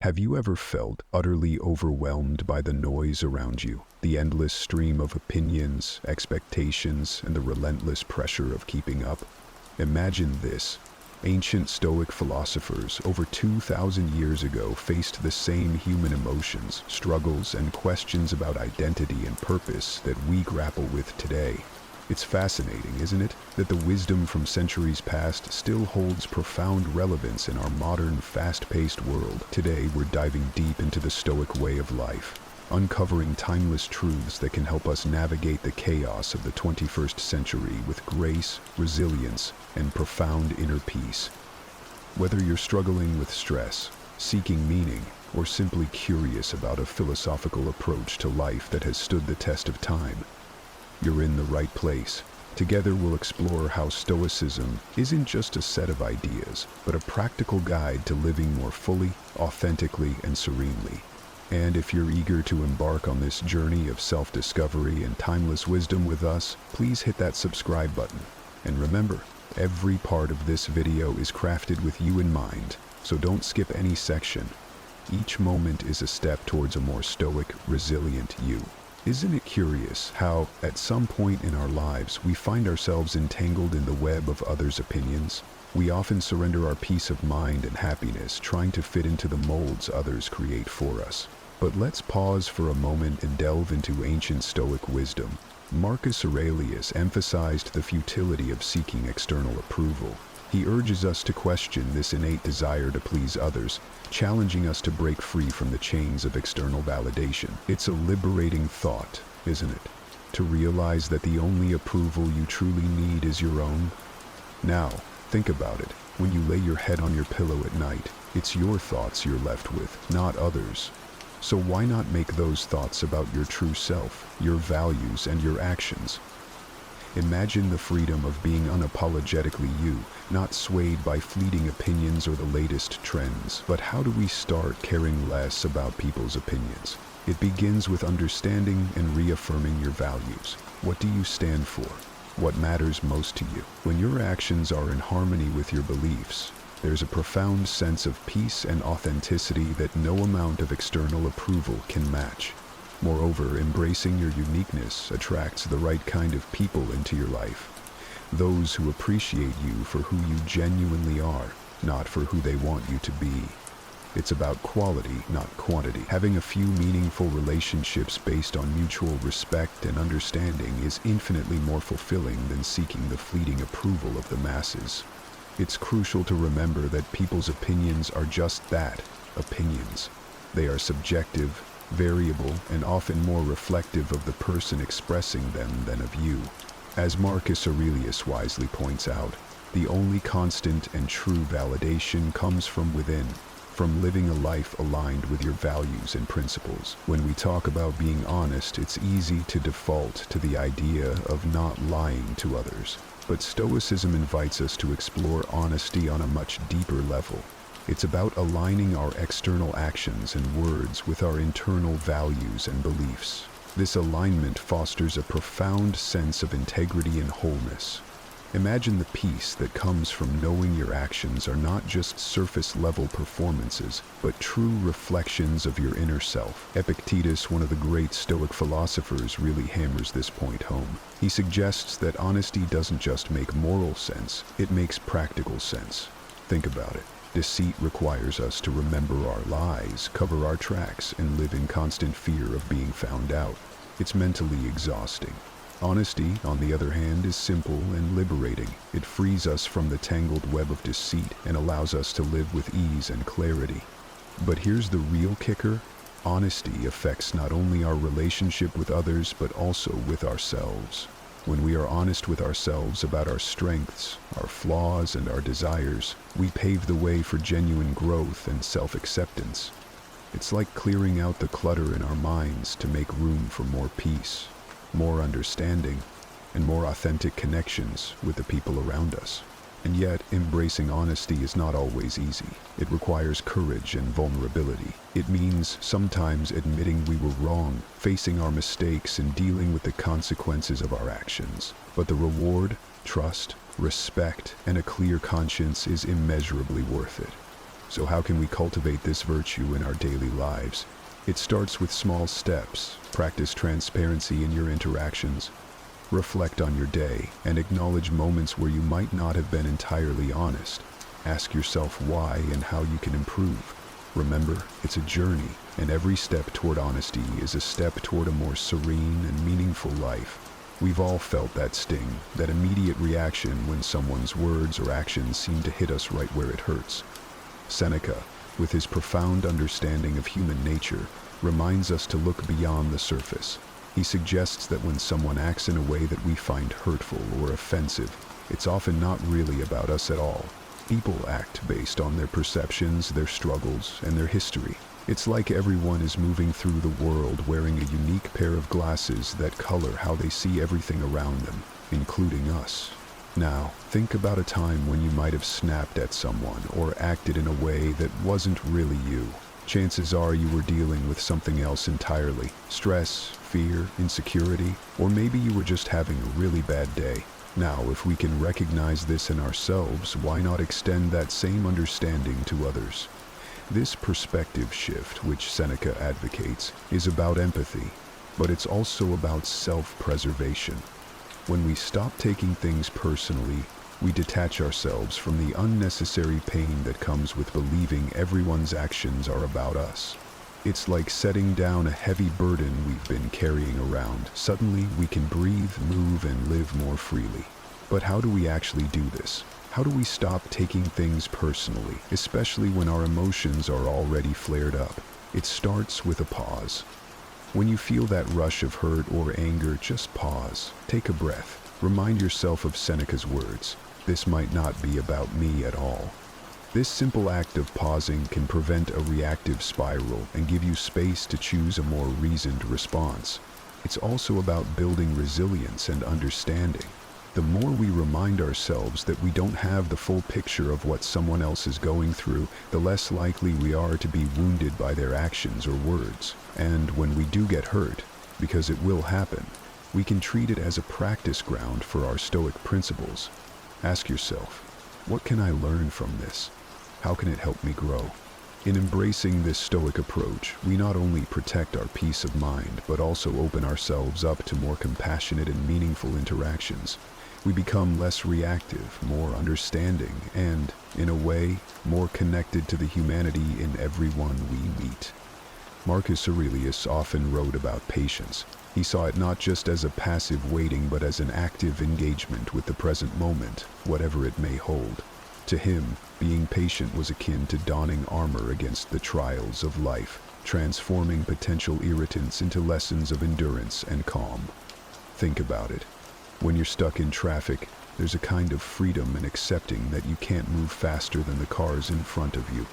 Have you ever felt utterly overwhelmed by the noise around you, the endless stream of opinions, expectations, and the relentless pressure of keeping up? Imagine this. Ancient Stoic philosophers over 2,000 years ago faced the same human emotions, struggles, and questions about identity and purpose that we grapple with today. It's fascinating, isn't it, that the wisdom from centuries past still holds profound relevance in our modern, fast-paced world. Today, we're diving deep into the Stoic way of life, uncovering timeless truths that can help us navigate the chaos of the 21st century with grace, resilience, and profound inner peace. Whether you're struggling with stress, seeking meaning, or simply curious about a philosophical approach to life that has stood the test of time, you're in the right place. Together we'll explore how Stoicism isn't just a set of ideas, but a practical guide to living more fully, authentically, and serenely. And if you're eager to embark on this journey of self-discovery and timeless wisdom with us, please hit that subscribe button. And remember, every part of this video is crafted with you in mind, so don't skip any section. Each moment is a step towards a more stoic, resilient you. Isn't it curious how, at some point in our lives, we find ourselves entangled in the web of others' opinions? We often surrender our peace of mind and happiness trying to fit into the molds others create for us. But let's pause for a moment and delve into ancient Stoic wisdom. Marcus Aurelius emphasized the futility of seeking external approval. He urges us to question this innate desire to please others, challenging us to break free from the chains of external validation. It's a liberating thought, isn't it? To realize that the only approval you truly need is your own. Now, think about it. When you lay your head on your pillow at night, it's your thoughts you're left with, not others. So why not make those thoughts about your true self, your values, and your actions? Imagine the freedom of being unapologetically you, not swayed by fleeting opinions or the latest trends. But how do we start caring less about people's opinions? It begins with understanding and reaffirming your values. What do you stand for? What matters most to you? When your actions are in harmony with your beliefs, there's a profound sense of peace and authenticity that no amount of external approval can match. Moreover, embracing your uniqueness attracts the right kind of people into your life. Those who appreciate you for who you genuinely are, not for who they want you to be. It's about quality, not quantity. Having a few meaningful relationships based on mutual respect and understanding is infinitely more fulfilling than seeking the fleeting approval of the masses. It's crucial to remember that people's opinions are just that, opinions. They are subjective, variable, and often more reflective of the person expressing them than of you. As Marcus Aurelius wisely points out, the only constant and true validation comes from within, from living a life aligned with your values and principles. When we talk about being honest, it's easy to default to the idea of not lying to others. But Stoicism invites us to explore honesty on a much deeper level. It's about aligning our external actions and words with our internal values and beliefs. This alignment fosters a profound sense of integrity and wholeness. Imagine the peace that comes from knowing your actions are not just surface-level performances, but true reflections of your inner self. Epictetus, one of the great Stoic philosophers, really hammers this point home. He suggests that honesty doesn't just make moral sense, it makes practical sense. Think about it. Deceit requires us to remember our lies, cover our tracks, and live in constant fear of being found out. It's mentally exhausting. Honesty, on the other hand, is simple and liberating. It frees us from the tangled web of deceit and allows us to live with ease and clarity. But here's the real kicker. Honesty affects not only our relationship with others, but also with ourselves. When we are honest with ourselves about our strengths, our flaws, and our desires, we pave the way for genuine growth and self-acceptance. It's like clearing out the clutter in our minds to make room for more peace, more understanding, and more authentic connections with the people around us. And yet, embracing honesty is not always easy. It requires courage and vulnerability. It means sometimes admitting we were wrong, facing our mistakes, and dealing with the consequences of our actions. But the reward, trust, respect, and a clear conscience is immeasurably worth it. So how can we cultivate this virtue in our daily lives? It starts with small steps. Practice transparency in your interactions. Reflect on your day and acknowledge moments where you might not have been entirely honest. Ask yourself why and how you can improve. Remember, it's a journey, and every step toward honesty is a step toward a more serene and meaningful life. We've all felt that sting, that immediate reaction when someone's words or actions seem to hit us right where it hurts. Seneca, with his profound understanding of human nature, reminds us to look beyond the surface. He suggests that when someone acts in a way that we find hurtful or offensive, it's often not really about us at all. People act based on their perceptions, their struggles, and their history. It's like everyone is moving through the world wearing a unique pair of glasses that color how they see everything around them, including us. Now, think about a time when you might have snapped at someone or acted in a way that wasn't really you. Chances are you were dealing with something else entirely. Stress, fear, insecurity, or maybe you were just having a really bad day. Now, if we can recognize this in ourselves, why not extend that same understanding to others? This perspective shift, which Seneca advocates, is about empathy, but it's also about self-preservation. When we stop taking things personally, we detach ourselves from the unnecessary pain that comes with believing everyone's actions are about us. It's like setting down a heavy burden we've been carrying around. Suddenly, we can breathe, move, and live more freely. But how do we actually do this? How do we stop taking things personally, especially when our emotions are already flared up? It starts with a pause. When you feel that rush of hurt or anger, just pause. Take a breath. Remind yourself of Seneca's words. This might not be about me at all. This simple act of pausing can prevent a reactive spiral and give you space to choose a more reasoned response. It's also about building resilience and understanding. The more we remind ourselves that we don't have the full picture of what someone else is going through, the less likely we are to be wounded by their actions or words. And when we do get hurt, because it will happen, we can treat it as a practice ground for our Stoic principles. Ask yourself, what can I learn from this? How can it help me grow? In embracing this Stoic approach, we not only protect our peace of mind, but also open ourselves up to more compassionate and meaningful interactions. We become less reactive, more understanding, and, in a way, more connected to the humanity in everyone we meet. Marcus Aurelius often wrote about patience. He saw it not just as a passive waiting, but as an active engagement with the present moment, whatever it may hold. To him, being patient was akin to donning armor against the trials of life, transforming potential irritants into lessons of endurance and calm. Think about it. When you're stuck in traffic, there's a kind of freedom in accepting that you can't move faster than the cars in front of you.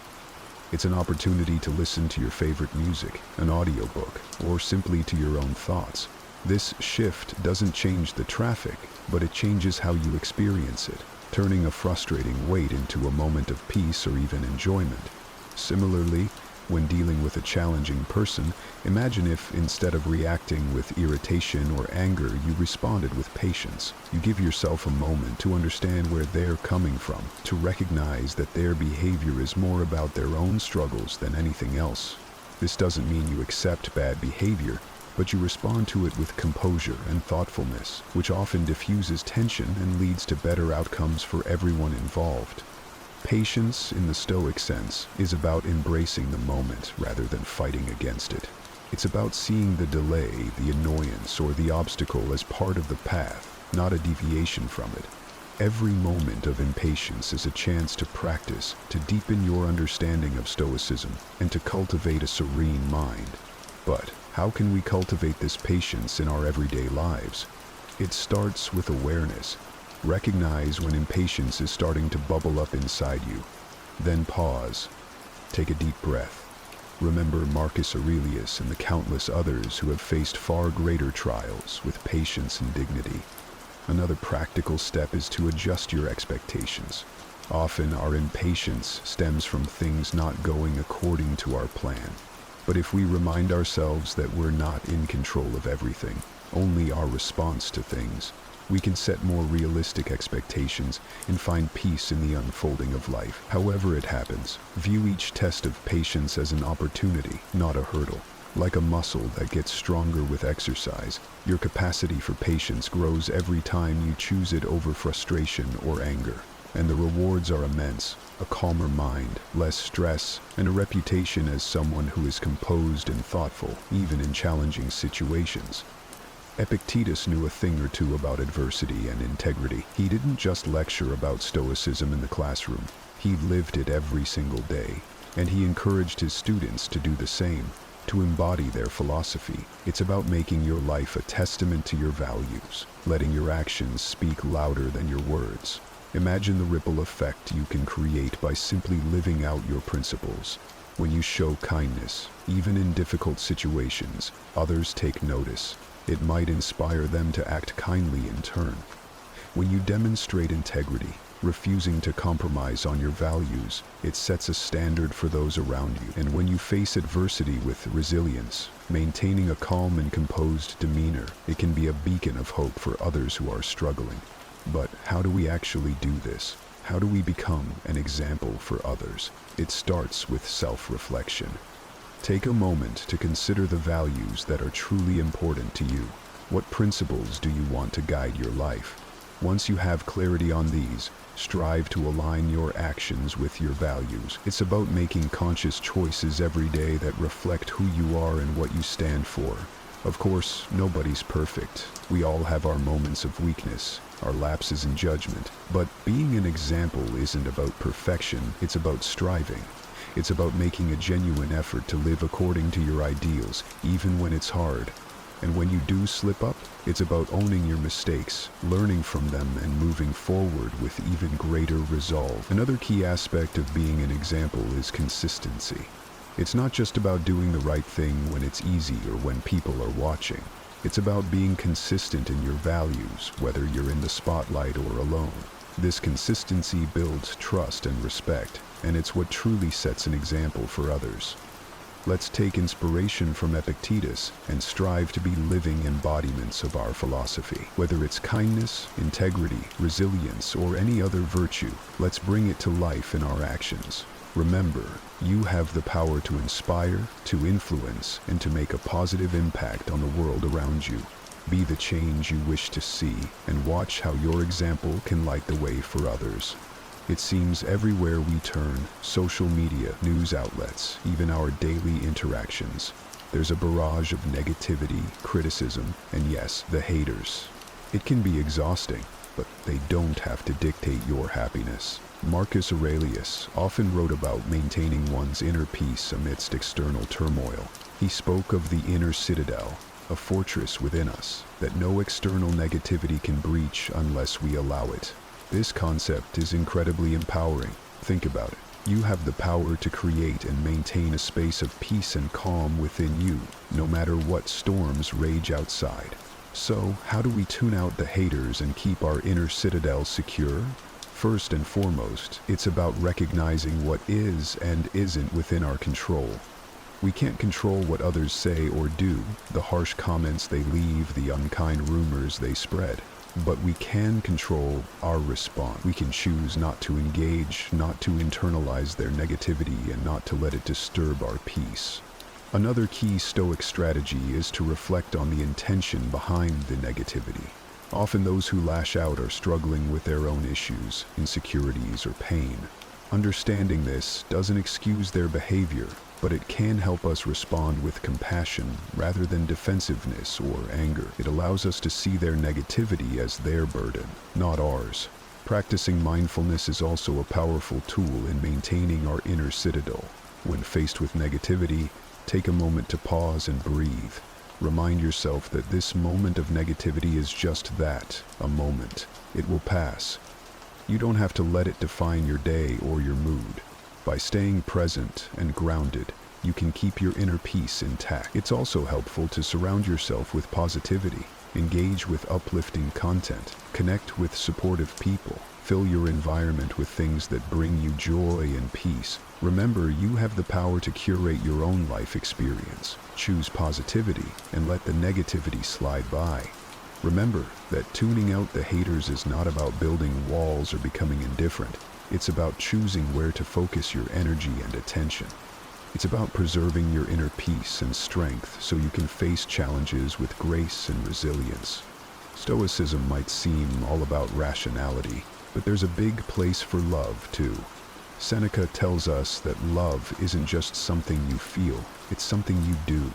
It's an opportunity to listen to your favorite music, an audiobook, or simply to your own thoughts. This shift doesn't change the traffic, but it changes how you experience it, turning a frustrating wait into a moment of peace or even enjoyment. Similarly, when dealing with a challenging person, imagine if, instead of reacting with irritation or anger, you responded with patience. You give yourself a moment to understand where they're coming from, to recognize that their behavior is more about their own struggles than anything else. This doesn't mean you accept bad behavior, but you respond to it with composure and thoughtfulness, which often diffuses tension and leads to better outcomes for everyone involved. Patience, in the Stoic sense, is about embracing the moment rather than fighting against it. It's about seeing the delay, the annoyance, or the obstacle as part of the path, not a deviation from it. Every moment of impatience is a chance to practice, to deepen your understanding of Stoicism, and to cultivate a serene mind. But how can we cultivate this patience in our everyday lives? It starts with awareness. Recognize when impatience is starting to bubble up inside you. Then pause. Take a deep breath. Remember Marcus Aurelius and the countless others who have faced far greater trials with patience and dignity. Another practical step is to adjust your expectations. Often our impatience stems from things not going according to our plan. But if we remind ourselves that we're not in control of everything, only our response to things, We can set more realistic expectations and find peace in the unfolding of life. However it happens, view each test of patience as an opportunity, not a hurdle. Like a muscle that gets stronger with exercise, your capacity for patience grows every time you choose it over frustration or anger. And the rewards are immense: a calmer mind, less stress, and a reputation as someone who is composed and thoughtful, even in challenging situations. Epictetus knew a thing or two about adversity and integrity. He didn't just lecture about Stoicism in the classroom. He lived it every single day, and he encouraged his students to do the same, to embody their philosophy. It's about making your life a testament to your values, letting your actions speak louder than your words. Imagine the ripple effect you can create by simply living out your principles. When you show kindness, even in difficult situations, others take notice. It might inspire them to act kindly in turn. When you demonstrate integrity, refusing to compromise on your values, it sets a standard for those around you. And when you face adversity with resilience, maintaining a calm and composed demeanor, it can be a beacon of hope for others who are struggling. But how do we actually do this? How do we become an example for others? It starts with self-reflection. Take a moment to consider the values that are truly important to you. What principles do you want to guide your life? Once you have clarity on these, strive to align your actions with your values. It's about making conscious choices every day that reflect who you are and what you stand for. Of course, nobody's perfect. We all have our moments of weakness, our lapses in judgment. But being an example isn't about perfection, it's about striving. It's about making a genuine effort to live according to your ideals, even when it's hard. And when you do slip up, it's about owning your mistakes, learning from them, and moving forward with even greater resolve. Another key aspect of being an example is consistency. It's not just about doing the right thing when it's easy or when people are watching. It's about being consistent in your values, whether you're in the spotlight or alone. This consistency builds trust and respect, and it's what truly sets an example for others. Let's take inspiration from Epictetus and strive to be living embodiments of our philosophy. Whether it's kindness, integrity, resilience, or any other virtue, let's bring it to life in our actions. Remember, you have the power to inspire, to influence, and to make a positive impact on the world around you. Be the change you wish to see, and watch how your example can light the way for others. It seems everywhere we turn, social media, news outlets, even our daily interactions, there's a barrage of negativity, criticism, and yes, the haters. It can be exhausting, but they don't have to dictate your happiness. Marcus Aurelius often wrote about maintaining one's inner peace amidst external turmoil. He spoke of the inner citadel, a fortress within us that no external negativity can breach unless we allow it. This concept is incredibly empowering. Think about it. You have the power to create and maintain a space of peace and calm within you, no matter what storms rage outside. So, how do we tune out the haters and keep our inner citadel secure? First and foremost, it's about recognizing what is and isn't within our control. We can't control what others say or do, the harsh comments they leave, the unkind rumors they spread. But we can control our response. We can choose not to engage, not to internalize their negativity, and not to let it disturb our peace. Another key Stoic strategy is to reflect on the intention behind the negativity. Often those who lash out are struggling with their own issues, insecurities, or pain. Understanding this doesn't excuse their behavior, but it can help us respond with compassion rather than defensiveness or anger. It allows us to see their negativity as their burden, not ours. Practicing mindfulness is also a powerful tool in maintaining our inner citadel. When faced with negativity, take a moment to pause and breathe. Remind yourself that this moment of negativity is just that, a moment. It will pass. You don't have to let it define your day or your mood. By staying present and grounded, you can keep your inner peace intact. It's also helpful to surround yourself with positivity, engage with uplifting content, connect with supportive people, fill your environment with things that bring you joy and peace. Remember, you have the power to curate your own life experience. Choose positivity and let the negativity slide by. Remember that tuning out the haters is not about building walls or becoming indifferent. It's about choosing where to focus your energy and attention. It's about preserving your inner peace and strength so you can face challenges with grace and resilience. Stoicism might seem all about rationality, but there's a big place for love, too. Seneca tells us that love isn't just something you feel, it's something you do.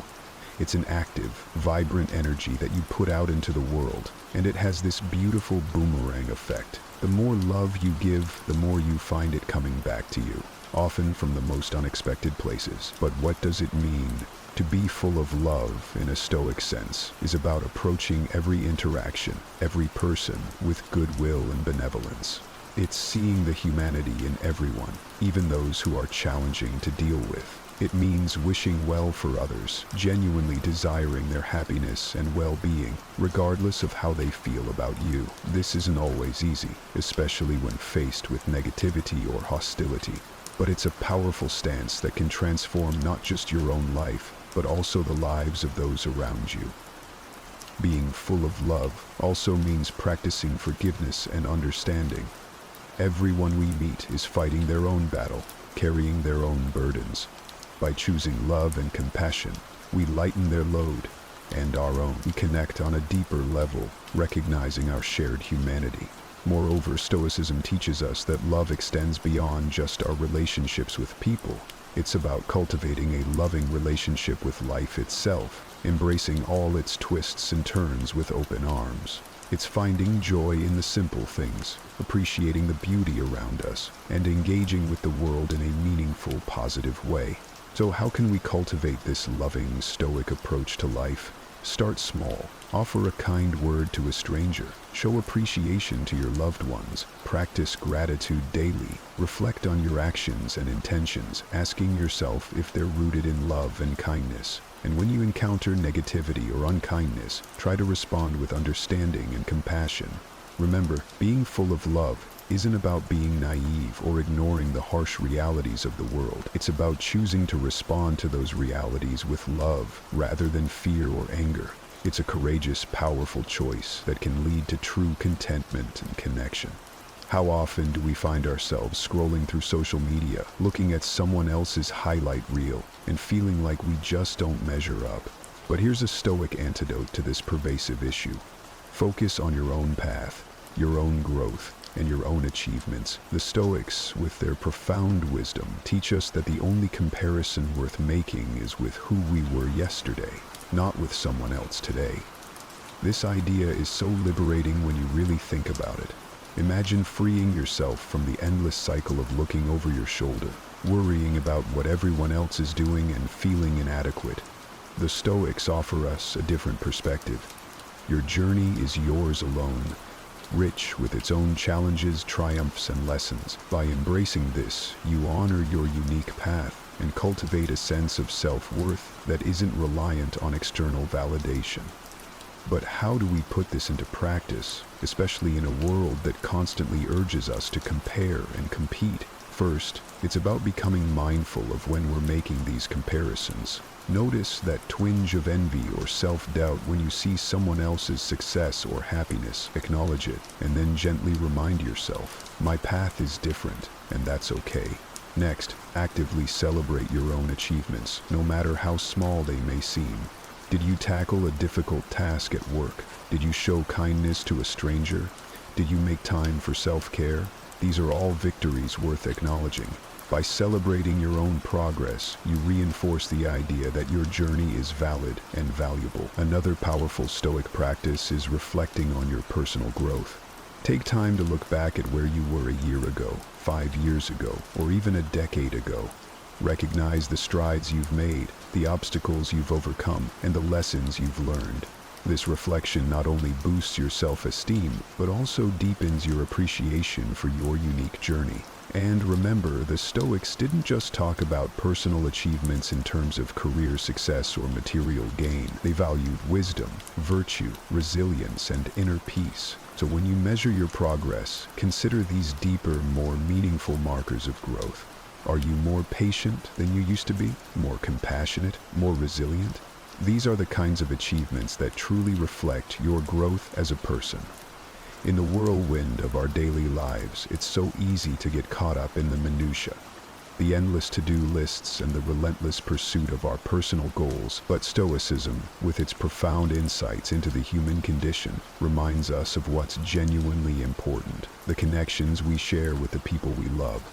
It's an active, vibrant energy that you put out into the world, and it has this beautiful boomerang effect. The more love you give, the more you find it coming back to you, often from the most unexpected places. But what does it mean? To be full of love, in a Stoic sense, is about approaching every interaction, every person, with goodwill and benevolence. It's seeing the humanity in everyone, even those who are challenging to deal with. It means wishing well for others, genuinely desiring their happiness and well-being, regardless of how they feel about you. This isn't always easy, especially when faced with negativity or hostility. But it's a powerful stance that can transform not just your own life, but also the lives of those around you. Being full of love also means practicing forgiveness and understanding. Everyone we meet is fighting their own battle, carrying their own burdens. By choosing love and compassion, we lighten their load and our own. We connect on a deeper level, recognizing our shared humanity. Moreover, Stoicism teaches us that love extends beyond just our relationships with people. It's about cultivating a loving relationship with life itself, embracing all its twists and turns with open arms. It's finding joy in the simple things, appreciating the beauty around us, and engaging with the world in a meaningful, positive way. So how can we cultivate this loving, Stoic approach to life? Start small. Offer a kind word to a stranger. Show appreciation to your loved ones. Practice gratitude daily. Reflect on your actions and intentions, asking yourself if they're rooted in love and kindness. And when you encounter negativity or unkindness, try to respond with understanding and compassion. Remember, being full of love isn't about being naive or ignoring the harsh realities of the world. It's about choosing to respond to those realities with love rather than fear or anger. It's a courageous, powerful choice that can lead to true contentment and connection. How often do we find ourselves scrolling through social media, looking at someone else's highlight reel, and feeling like we just don't measure up? But here's a Stoic antidote to this pervasive issue. Focus on your own path, your own growth, and your own achievements. The Stoics, with their profound wisdom, teach us that the only comparison worth making is with who we were yesterday, not with someone else today. This idea is so liberating when you really think about it. Imagine freeing yourself from the endless cycle of looking over your shoulder, worrying about what everyone else is doing and feeling inadequate. The Stoics offer us a different perspective. Your journey is yours alone, rich with its own challenges, triumphs, and lessons. By embracing this, you honor your unique path and cultivate a sense of self-worth that isn't reliant on external validation. But how do we put this into practice, especially in a world that constantly urges us to compare and compete? First, it's about becoming mindful of when we're making these comparisons. Notice that twinge of envy or self-doubt when you see someone else's success or happiness. Acknowledge it, and then gently remind yourself, my path is different, and that's okay. Next, actively celebrate your own achievements, no matter how small they may seem. Did you tackle a difficult task at work? Did you show kindness to a stranger? Did you make time for self-care? These are all victories worth acknowledging. By celebrating your own progress, you reinforce the idea that your journey is valid and valuable. Another powerful Stoic practice is reflecting on your personal growth. Take time to look back at where you were a year ago, 5 years ago, or even a decade ago. Recognize the strides you've made, the obstacles you've overcome, and the lessons you've learned. This reflection not only boosts your self-esteem, but also deepens your appreciation for your unique journey. And remember, the Stoics didn't just talk about personal achievements in terms of career success or material gain. They valued wisdom, virtue, resilience, and inner peace. So when you measure your progress, consider these deeper, more meaningful markers of growth. Are you more patient than you used to be? More compassionate? More resilient? These are the kinds of achievements that truly reflect your growth as a person. In the whirlwind of our daily lives, it's so easy to get caught up in the minutiae, the endless to-do lists and the relentless pursuit of our personal goals. But Stoicism, with its profound insights into the human condition, reminds us of what's genuinely important, the connections we share with the people we love.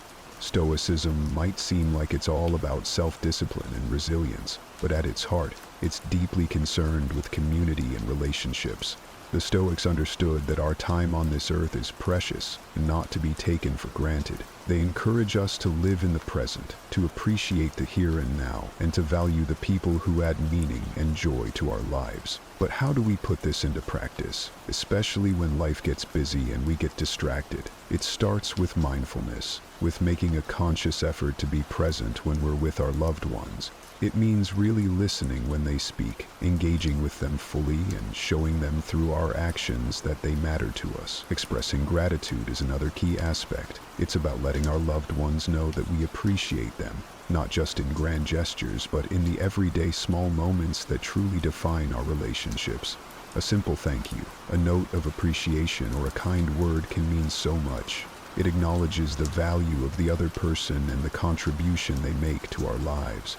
Stoicism might seem like it's all about self-discipline and resilience, but at its heart, it's deeply concerned with community and relationships. The Stoics understood that our time on this earth is precious and not to be taken for granted. They encourage us to live in the present, to appreciate the here and now, and to value the people who add meaning and joy to our lives. But how do we put this into practice, especially when life gets busy and we get distracted? It starts with mindfulness, with making a conscious effort to be present when we're with our loved ones. It means really listening when they speak, engaging with them fully, and showing them through our actions that they matter to us. Expressing gratitude is another key aspect. It's about letting our loved ones know that we appreciate them, not just in grand gestures, but in the everyday small moments that truly define our relationships. A simple thank you, a note of appreciation, or a kind word can mean so much. It acknowledges the value of the other person and the contribution they make to our lives.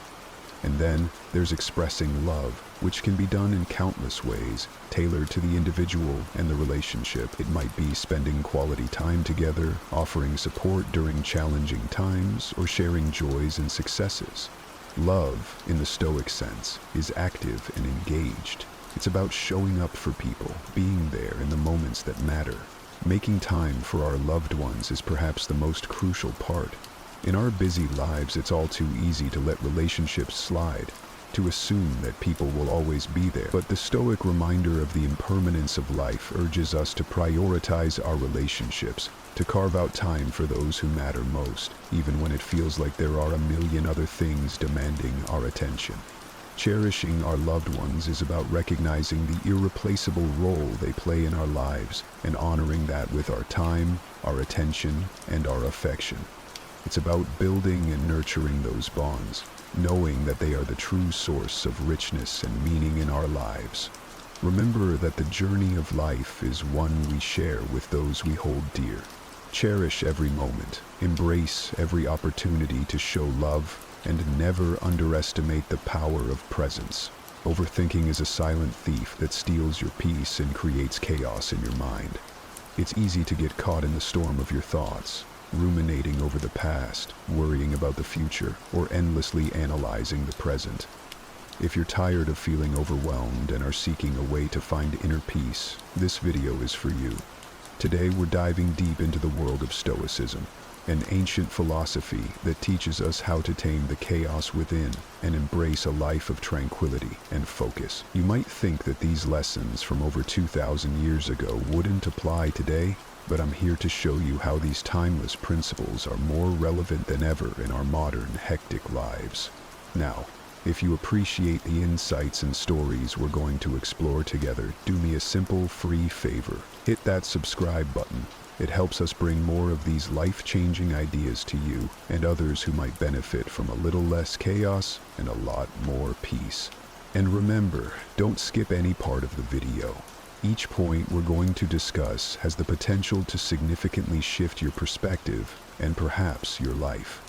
And then there's expressing love, which can be done in countless ways, tailored to the individual and the relationship. It might be spending quality time together, offering support during challenging times, or sharing joys and successes. Love, in the Stoic sense, is active and engaged. It's about showing up for people, being there in the moments that matter. Making time for our loved ones is perhaps the most crucial part. In our busy lives, it's all too easy to let relationships slide, to assume that people will always be there. But the Stoic reminder of the impermanence of life urges us to prioritize our relationships, to carve out time for those who matter most, even when it feels like there are a million other things demanding our attention. Cherishing our loved ones is about recognizing the irreplaceable role they play in our lives and honoring that with our time, our attention, and our affection. It's about building and nurturing those bonds, knowing that they are the true source of richness and meaning in our lives. Remember that the journey of life is one we share with those we hold dear. Cherish every moment, embrace every opportunity to show love, and never underestimate the power of presence. Overthinking is a silent thief that steals your peace and creates chaos in your mind. It's easy to get caught in the storm of your thoughts, ruminating over the past, worrying about the future, or endlessly analyzing the present. If you're tired of feeling overwhelmed and are seeking a way to find inner peace, this video is for you. Today we're diving deep into the world of Stoicism, an ancient philosophy that teaches us how to tame the chaos within and embrace a life of tranquility and focus. You might think that these lessons from over 2,000 years ago wouldn't apply today, but I'm here to show you how these timeless principles are more relevant than ever in our modern, hectic lives. Now, if you appreciate the insights and stories we're going to explore together, do me a simple, free favor. Hit that subscribe button. It helps us bring more of these life-changing ideas to you and others who might benefit from a little less chaos and a lot more peace. And remember, don't skip any part of the video. Each point we're going to discuss has the potential to significantly shift your perspective and perhaps your life.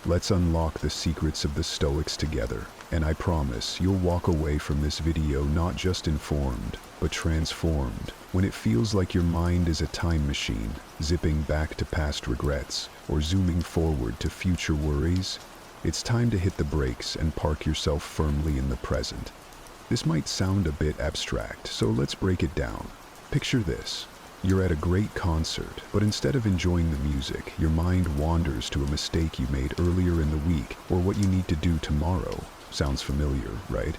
Let's unlock the secrets of the Stoics together, and I promise you'll walk away from this video not just informed, but transformed. When it feels like your mind is a time machine, zipping back to past regrets, or zooming forward to future worries, it's time to hit the brakes and park yourself firmly in the present. This might sound a bit abstract, so let's break it down. Picture this. You're at a great concert, but instead of enjoying the music, your mind wanders to a mistake you made earlier in the week or what you need to do tomorrow. Sounds familiar, right?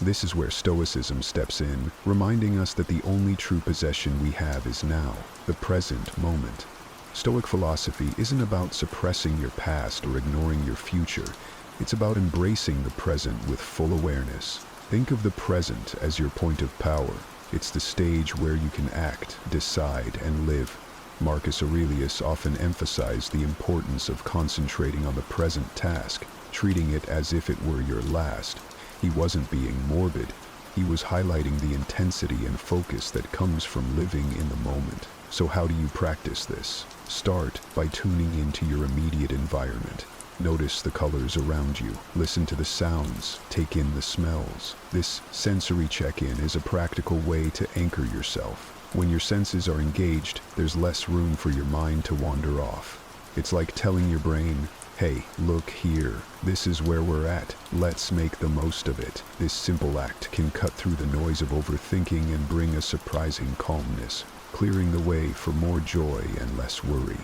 This is where Stoicism steps in, reminding us that the only true possession we have is now, the present moment. Stoic philosophy isn't about suppressing your past or ignoring your future. It's about embracing the present with full awareness. Think of the present as your point of power. It's the stage where you can act, decide, and live. Marcus Aurelius often emphasized the importance of concentrating on the present task, treating it as if it were your last. He wasn't being morbid. He was highlighting the intensity and focus that comes from living in the moment. So how do you practice this? Start by tuning into your immediate environment. Notice the colors around you. Listen to the sounds. Take in the smells. This sensory check-in is a practical way to anchor yourself. When your senses are engaged, there's less room for your mind to wander off. It's like telling your brain, hey, look here. This is where we're at. Let's make the most of it. This simple act can cut through the noise of overthinking and bring a surprising calmness, clearing the way for more joy and less worry.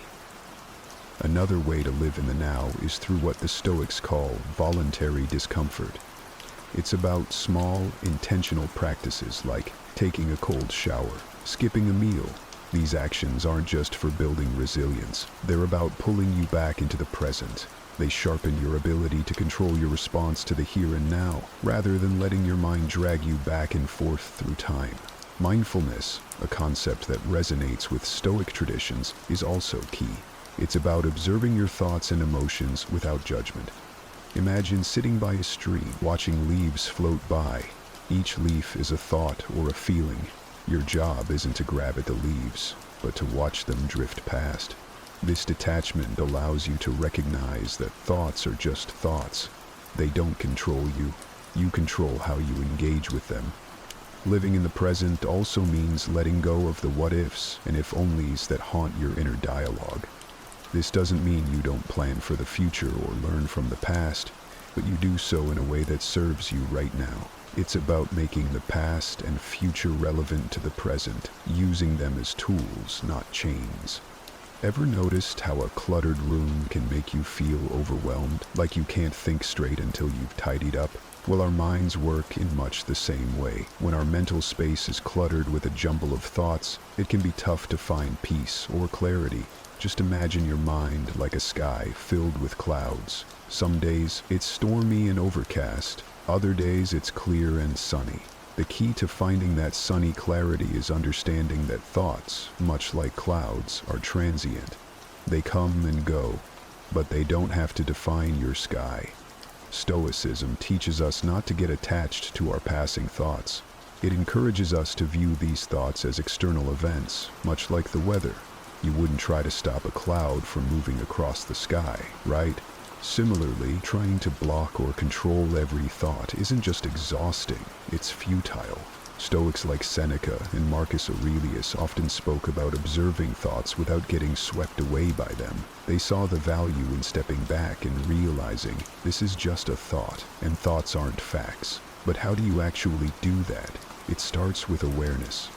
Another way to live in the now is through what the Stoics call voluntary discomfort. It's about small, intentional practices like taking a cold shower, skipping a meal. These actions aren't just for building resilience. They're about pulling you back into the present. They sharpen your ability to control your response to the here and now, rather than letting your mind drag you back and forth through time. Mindfulness, a concept that resonates with Stoic traditions, is also key. It's about observing your thoughts and emotions without judgment. Imagine sitting by a stream, watching leaves float by. Each leaf is a thought or a feeling. Your job isn't to grab at the leaves, but to watch them drift past. This detachment allows you to recognize that thoughts are just thoughts. They don't control you. You control how you engage with them. Living in the present also means letting go of the what-ifs and if-onlys that haunt your inner dialogue. This doesn't mean you don't plan for the future or learn from the past, but you do so in a way that serves you right now. It's about making the past and future relevant to the present, using them as tools, not chains. Ever noticed how a cluttered room can make you feel overwhelmed, like you can't think straight until you've tidied up? Well, our minds work in much the same way. When our mental space is cluttered with a jumble of thoughts, it can be tough to find peace or clarity. Just imagine your mind like a sky filled with clouds. Some days it's stormy and overcast. Other days it's clear and sunny. The key to finding that sunny clarity is understanding that thoughts, much like clouds, are transient. They come and go, but they don't have to define your sky. Stoicism teaches us not to get attached to our passing thoughts. It encourages us to view these thoughts as external events, much like the weather. You wouldn't try to stop a cloud from moving across the sky, right? Similarly, trying to block or control every thought isn't just exhausting, it's futile. Stoics like Seneca and Marcus Aurelius often spoke about observing thoughts without getting swept away by them. They saw the value in stepping back and realizing this is just a thought, and thoughts aren't facts. But how do you actually do that? It starts with awareness.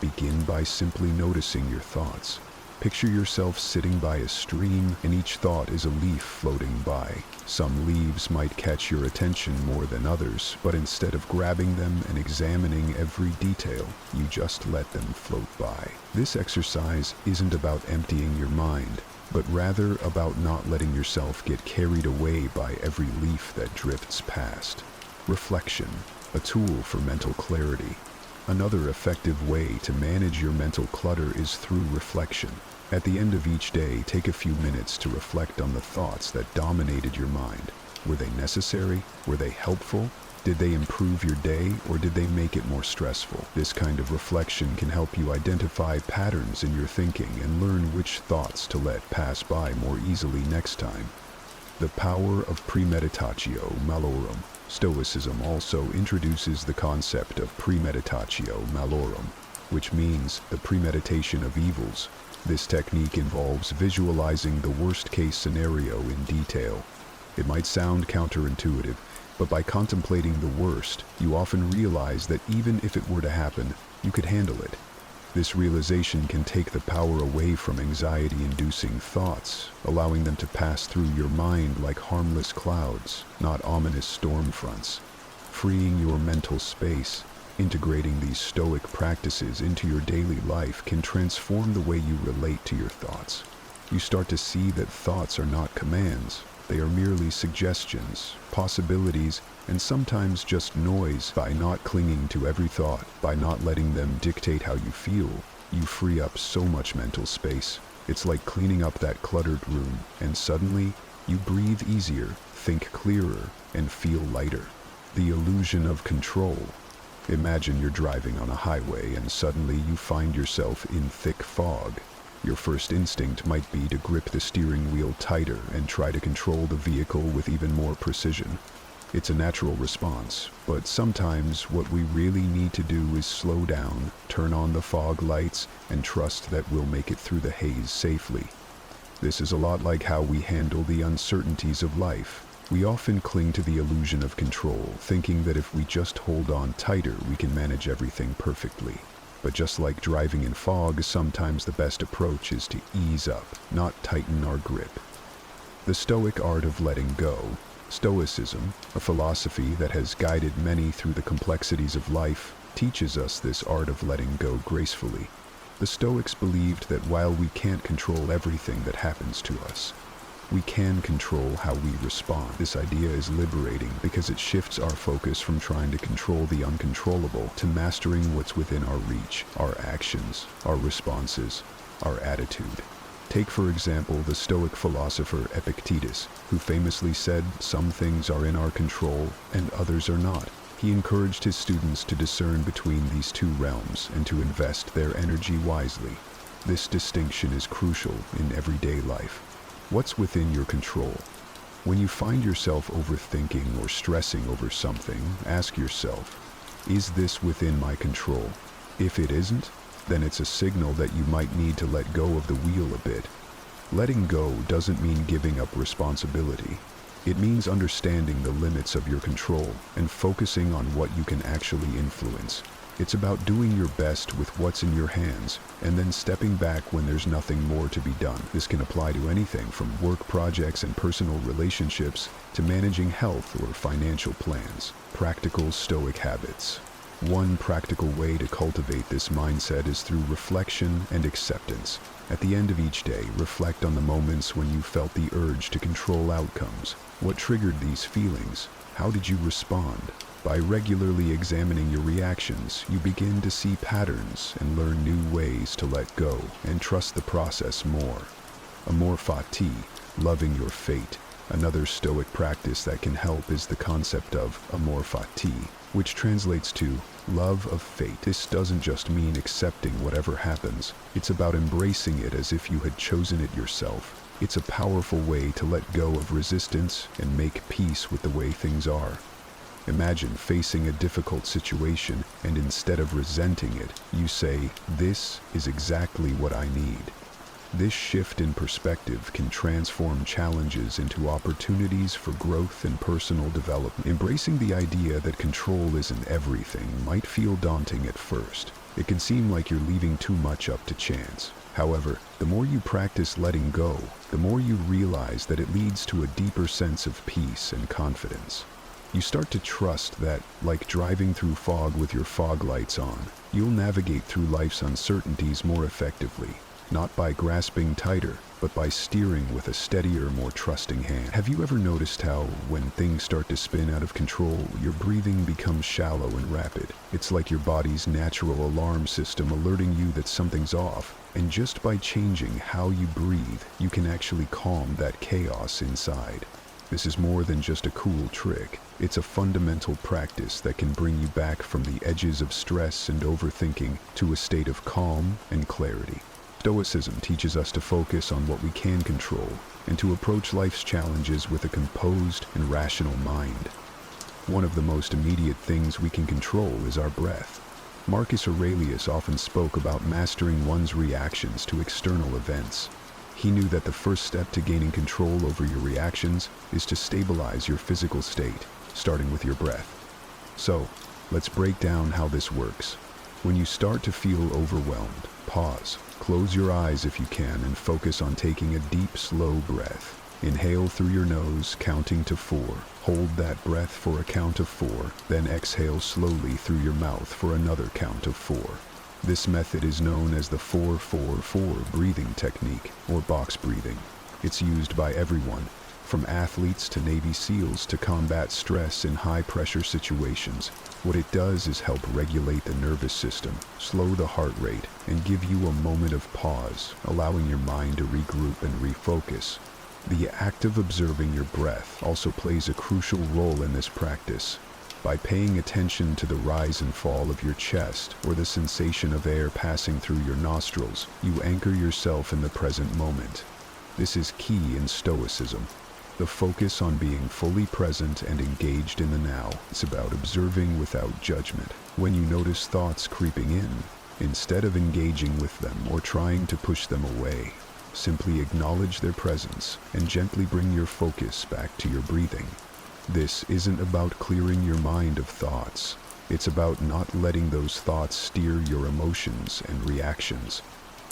Begin by simply noticing your thoughts. Picture yourself sitting by a stream, and each thought is a leaf floating by. Some leaves might catch your attention more than others, but instead of grabbing them and examining every detail, you just let them float by. This exercise isn't about emptying your mind, but rather about not letting yourself get carried away by every leaf that drifts past. Reflection, a tool for mental clarity. Another effective way to manage your mental clutter is through reflection. At the end of each day, take a few minutes to reflect on the thoughts that dominated your mind. Were they necessary? Were they helpful? Did they improve your day, or did they make it more stressful? This kind of reflection can help you identify patterns in your thinking and learn which thoughts to let pass by more easily next time. The power of premeditatio malorum. Stoicism also introduces the concept of premeditatio malorum, which means the premeditation of evils. This technique involves visualizing the worst-case scenario in detail. It might sound counterintuitive, but by contemplating the worst, you often realize that even if it were to happen, you could handle it. This realization can take the power away from anxiety-inducing thoughts, allowing them to pass through your mind like harmless clouds, not ominous storm fronts. Freeing your mental space, integrating these Stoic practices into your daily life can transform the way you relate to your thoughts. You start to see that thoughts are not commands. They are merely suggestions, possibilities, and sometimes just noise. By not clinging to every thought, by not letting them dictate how you feel, you free up so much mental space. It's like cleaning up that cluttered room, and suddenly, you breathe easier, think clearer, and feel lighter. The illusion of control. Imagine you're driving on a highway and suddenly you find yourself in thick fog. Your first instinct might be to grip the steering wheel tighter and try to control the vehicle with even more precision. It's a natural response, but sometimes what we really need to do is slow down, turn on the fog lights, and trust that we'll make it through the haze safely. This is a lot like how we handle the uncertainties of life. We often cling to the illusion of control, thinking that if we just hold on tighter, we can manage everything perfectly. But just like driving in fog, sometimes the best approach is to ease up, not tighten our grip. The Stoic art of letting go. Stoicism, a philosophy that has guided many through the complexities of life, teaches us this art of letting go gracefully. The Stoics believed that while we can't control everything that happens to us, we can control how we respond. This idea is liberating because it shifts our focus from trying to control the uncontrollable to mastering what's within our reach, our actions, our responses, our attitude. Take, for example, the Stoic philosopher Epictetus, who famously said, "Some things are in our control and others are not." He encouraged his students to discern between these two realms and to invest their energy wisely. This distinction is crucial in everyday life. What's within your control? When you find yourself overthinking or stressing over something, ask yourself, is this within my control? If it isn't, then it's a signal that you might need to let go of the wheel a bit. Letting go doesn't mean giving up responsibility. It means understanding the limits of your control and focusing on what you can actually influence. It's about doing your best with what's in your hands and then stepping back when there's nothing more to be done. This can apply to anything from work projects and personal relationships to managing health or financial plans. Practical Stoic habits. One practical way to cultivate this mindset is through reflection and acceptance. At the end of each day, reflect on the moments when you felt the urge to control outcomes. What triggered these feelings? How did you respond? By regularly examining your reactions, you begin to see patterns and learn new ways to let go and trust the process more. Amor fati, loving your fate. Another Stoic practice that can help is the concept of amor fati, which translates to love of fate. This doesn't just mean accepting whatever happens. It's about embracing it as if you had chosen it yourself. It's a powerful way to let go of resistance and make peace with the way things are. Imagine facing a difficult situation and instead of resenting it, you say, "This is exactly what I need." This shift in perspective can transform challenges into opportunities for growth and personal development. Embracing the idea that control isn't everything might feel daunting at first. It can seem like you're leaving too much up to chance. However, the more you practice letting go, the more you realize that it leads to a deeper sense of peace and confidence. You start to trust that, like driving through fog with your fog lights on, you'll navigate through life's uncertainties more effectively, not by grasping tighter, but by steering with a steadier, more trusting hand. Have you ever noticed how, when things start to spin out of control, your breathing becomes shallow and rapid? It's like your body's natural alarm system alerting you that something's off, and just by changing how you breathe, you can actually calm that chaos inside. This is more than just a cool trick. It's a fundamental practice that can bring you back from the edges of stress and overthinking to a state of calm and clarity. Stoicism teaches us to focus on what we can control and to approach life's challenges with a composed and rational mind. One of the most immediate things we can control is our breath. Marcus Aurelius often spoke about mastering one's reactions to external events. He knew that the first step to gaining control over your reactions is to stabilize your physical state, starting with your breath. So, let's break down how this works. When you start to feel overwhelmed, pause. Close your eyes if you can and focus on taking a deep, slow breath. Inhale through your nose, counting to 4. Hold that breath for a count of 4, then exhale slowly through your mouth for another count of 4. This method is known as the 4-4-4 breathing technique, or box breathing. It's used by everyone, from athletes to Navy SEALs to combat stress in high-pressure situations. What it does is help regulate the nervous system, slow the heart rate, and give you a moment of pause, allowing your mind to regroup and refocus. The act of observing your breath also plays a crucial role in this practice. By paying attention to the rise and fall of your chest or the sensation of air passing through your nostrils, you anchor yourself in the present moment. This is key in Stoicism. The focus on being fully present and engaged in the now. It's about observing without judgment. When you notice thoughts creeping in, instead of engaging with them or trying to push them away, simply acknowledge their presence and gently bring your focus back to your breathing. This isn't about clearing your mind of thoughts. It's about not letting those thoughts steer your emotions and reactions.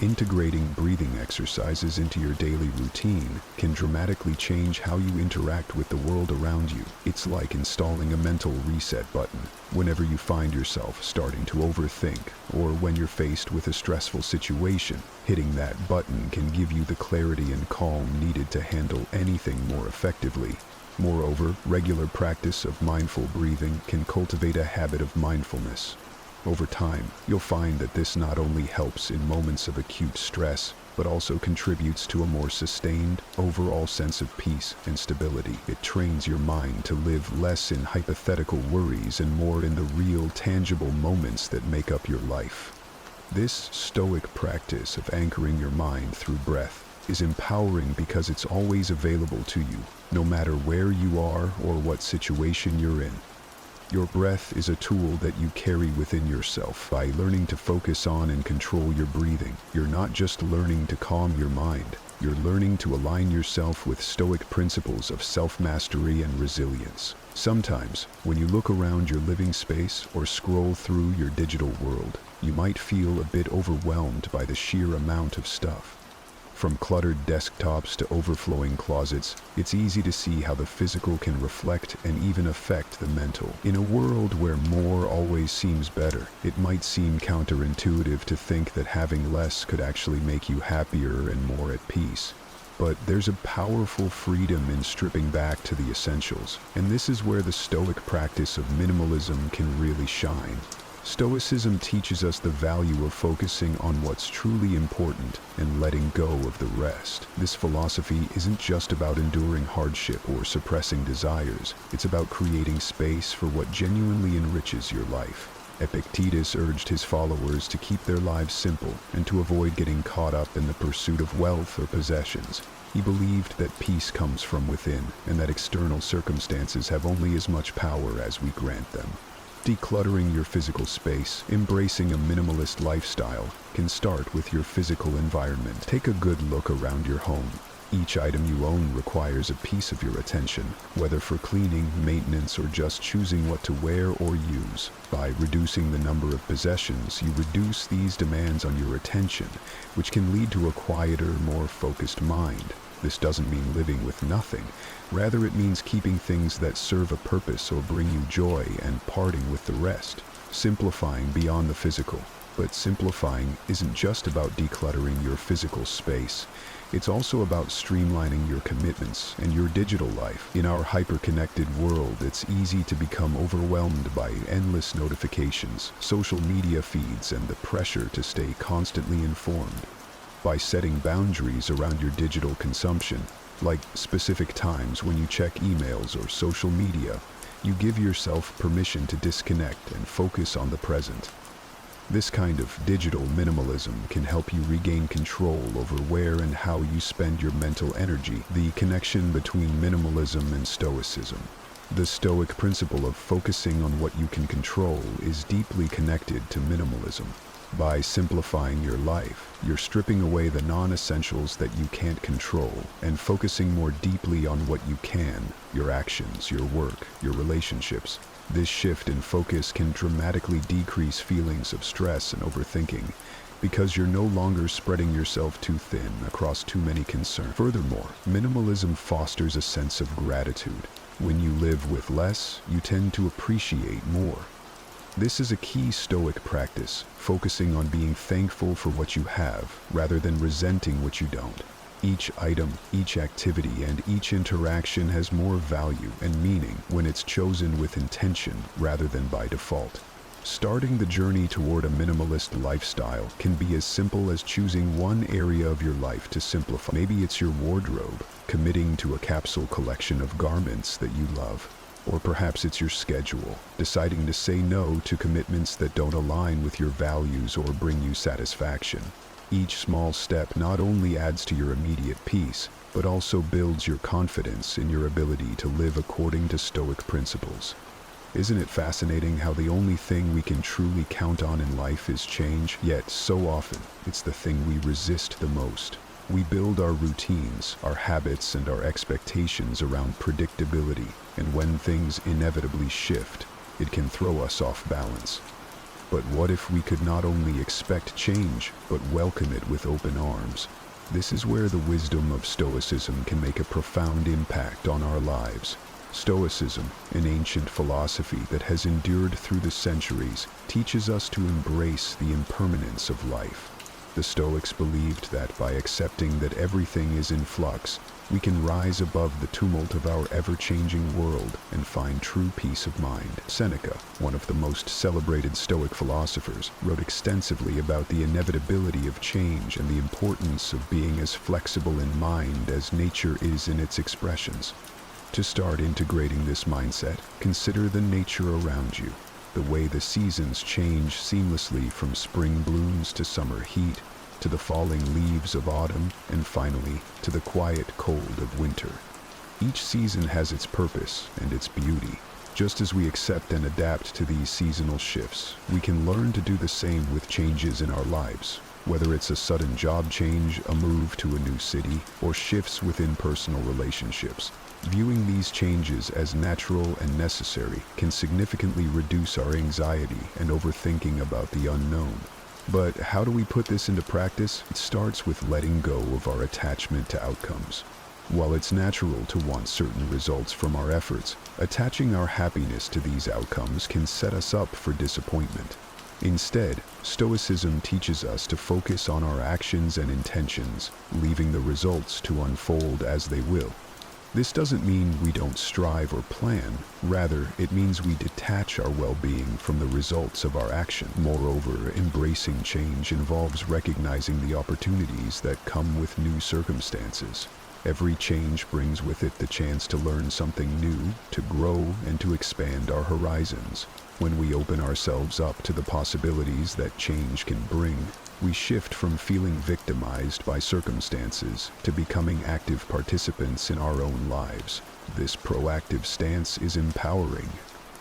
Integrating breathing exercises into your daily routine can dramatically change how you interact with the world around you. It's like installing a mental reset button. Whenever you find yourself starting to overthink, or when you're faced with a stressful situation, hitting that button can give you the clarity and calm needed to handle anything more effectively. Moreover, regular practice of mindful breathing can cultivate a habit of mindfulness. Over time, you'll find that this not only helps in moments of acute stress, but also contributes to a more sustained, overall sense of peace and stability. It trains your mind to live less in hypothetical worries and more in the real, tangible moments that make up your life. This Stoic practice of anchoring your mind through breath is empowering because it's always available to you, no matter where you are or what situation you're in. Your breath is a tool that you carry within yourself. By learning to focus on and control your breathing, you're not just learning to calm your mind, you're learning to align yourself with Stoic principles of self-mastery and resilience. Sometimes, when you look around your living space or scroll through your digital world, you might feel a bit overwhelmed by the sheer amount of stuff. From cluttered desktops to overflowing closets, it's easy to see how the physical can reflect and even affect the mental. In a world where more always seems better, it might seem counterintuitive to think that having less could actually make you happier and more at peace. But there's a powerful freedom in stripping back to the essentials, and this is where the Stoic practice of minimalism can really shine. Stoicism teaches us the value of focusing on what's truly important and letting go of the rest. This philosophy isn't just about enduring hardship or suppressing desires. It's about creating space for what genuinely enriches your life. Epictetus urged his followers to keep their lives simple and to avoid getting caught up in the pursuit of wealth or possessions. He believed that peace comes from within and that external circumstances have only as much power as we grant them. Decluttering your physical space, embracing a minimalist lifestyle, can start with your physical environment. Take a good look around your home. Each item you own requires a piece of your attention, whether for cleaning, maintenance, or just choosing what to wear or use. By reducing the number of possessions, you reduce these demands on your attention, which can lead to a quieter, more focused mind. This doesn't mean living with nothing. Rather, it means keeping things that serve a purpose or bring you joy and parting with the rest. Simplifying beyond the physical. But simplifying isn't just about decluttering your physical space. It's also about streamlining your commitments and your digital life. In our hyper-connected world, it's easy to become overwhelmed by endless notifications, social media feeds, and the pressure to stay constantly informed. By setting boundaries around your digital consumption, like specific times when you check emails or social media, you give yourself permission to disconnect and focus on the present. This kind of digital minimalism can help you regain control over where and how you spend your mental energy. The connection between minimalism and Stoicism. The Stoic principle of focusing on what you can control is deeply connected to minimalism. By simplifying your life, you're stripping away the non-essentials that you can't control and focusing more deeply on what you can, your actions, your work, your relationships. This shift in focus can dramatically decrease feelings of stress and overthinking because you're no longer spreading yourself too thin across too many concerns. Furthermore, minimalism fosters a sense of gratitude. When you live with less, you tend to appreciate more. This is a key Stoic practice, focusing on being thankful for what you have, rather than resenting what you don't. Each item, each activity, and each interaction has more value and meaning when it's chosen with intention rather than by default. Starting the journey toward a minimalist lifestyle can be as simple as choosing one area of your life to simplify. Maybe it's your wardrobe, committing to a capsule collection of garments that you love. Or perhaps it's your schedule, deciding to say no to commitments that don't align with your values or bring you satisfaction. Each small step not only adds to your immediate peace, but also builds your confidence in your ability to live according to Stoic principles. Isn't it fascinating how the only thing we can truly count on in life is change, yet so often it's the thing we resist the most? We build our routines, our habits, and our expectations around predictability, and when things inevitably shift, it can throw us off balance. But what if we could not only expect change, but welcome it with open arms? This is where the wisdom of Stoicism can make a profound impact on our lives. Stoicism, an ancient philosophy that has endured through the centuries, teaches us to embrace the impermanence of life. The Stoics believed that by accepting that everything is in flux, we can rise above the tumult of our ever-changing world and find true peace of mind. Seneca, one of the most celebrated Stoic philosophers, wrote extensively about the inevitability of change and the importance of being as flexible in mind as nature is in its expressions. To start integrating this mindset, consider the nature around you, the way the seasons change seamlessly from spring blooms to summer heat, to the falling leaves of autumn, and finally, to the quiet cold of winter. Each season has its purpose and its beauty. Just as we accept and adapt to these seasonal shifts, we can learn to do the same with changes in our lives. Whether it's a sudden job change, a move to a new city, or shifts within personal relationships, viewing these changes as natural and necessary can significantly reduce our anxiety and overthinking about the unknown. But how do we put this into practice? It starts with letting go of our attachment to outcomes. While it's natural to want certain results from our efforts, attaching our happiness to these outcomes can set us up for disappointment. Instead, Stoicism teaches us to focus on our actions and intentions, leaving the results to unfold as they will. This doesn't mean we don't strive or plan. Rather, it means we detach our well-being from the results of our action. Moreover, embracing change involves recognizing the opportunities that come with new circumstances. Every change brings with it the chance to learn something new, to grow, and to expand our horizons. When we open ourselves up to the possibilities that change can bring, we shift from feeling victimized by circumstances to becoming active participants in our own lives. This proactive stance is empowering.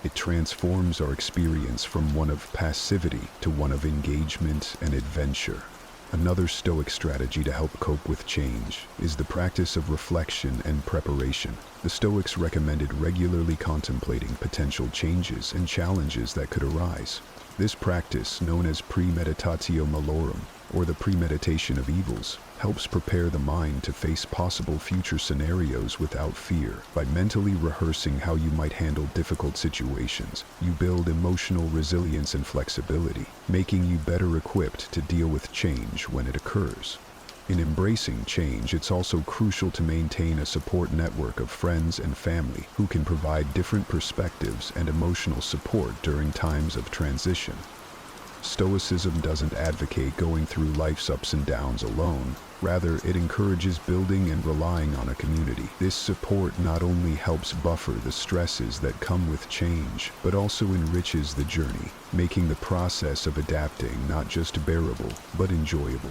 It transforms our experience from one of passivity to one of engagement and adventure. Another Stoic strategy to help cope with change is the practice of reflection and preparation. The Stoics recommended regularly contemplating potential changes and challenges that could arise. This practice, known as premeditatio malorum, or the premeditation of evils, helps prepare the mind to face possible future scenarios without fear. By mentally rehearsing how you might handle difficult situations, you build emotional resilience and flexibility, making you better equipped to deal with change when it occurs. In embracing change, it's also crucial to maintain a support network of friends and family who can provide different perspectives and emotional support during times of transition. Stoicism doesn't advocate going through life's ups and downs alone. Rather, it encourages building and relying on a community. This support not only helps buffer the stresses that come with change, but also enriches the journey, making the process of adapting not just bearable, but enjoyable.